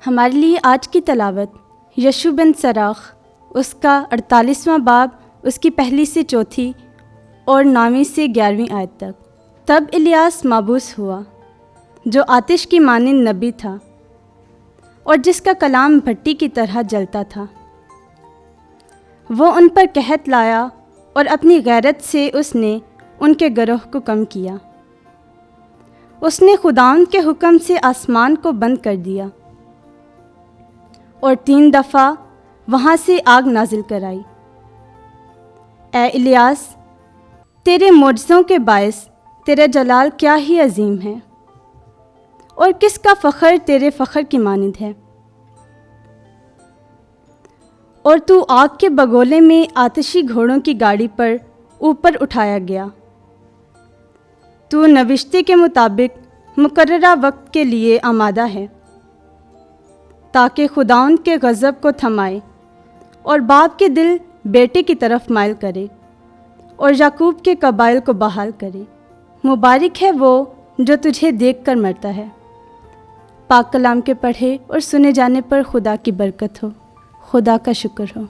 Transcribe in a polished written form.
हमारे लिए आज की तलावत यशू बिन सराख, उसका 48वां बाब, उसकी पहली से चौथी और 9वीं से 11वीं आयत तक। तब इलियास माबूस हुआ, जो आतिश की मानिंद नबी था और जिसका कलाम भट्टी की तरह जलता था। वो उन पर कहत लाया और अपनी गैरत से उसने उनके गिरोह को कम किया। उसने खुदावंद के हुक्म से आसमान को बंद कर दिया और 3 दफ़ा वहाँ से आग नाजिल कराई। ए इलियास, तेरे मुअज्ज़ों के बायस तेरा जलाल क्या ही अजीम है, और किसका फ़ख्र तेरे फ़ख्र की मानिंद है। और तू आग के बगोले में आतिशी घोड़ों की गाड़ी पर ऊपर उठाया गया। तू नविश्ते के मुताबिक मुकर्ररा वक्त के लिए आमादा है, ताकि खुदाउन के गज़ब को थमाए और बाप के दिल बेटे की तरफ माइल करे और याकूब के कबाइल को बहाल करे। मुबारक है वो जो तुझे देख कर मरता है। पाक कलाम के पढ़े और सुने जाने पर खुदा की बरकत हो। खुदा का शुक्र हो।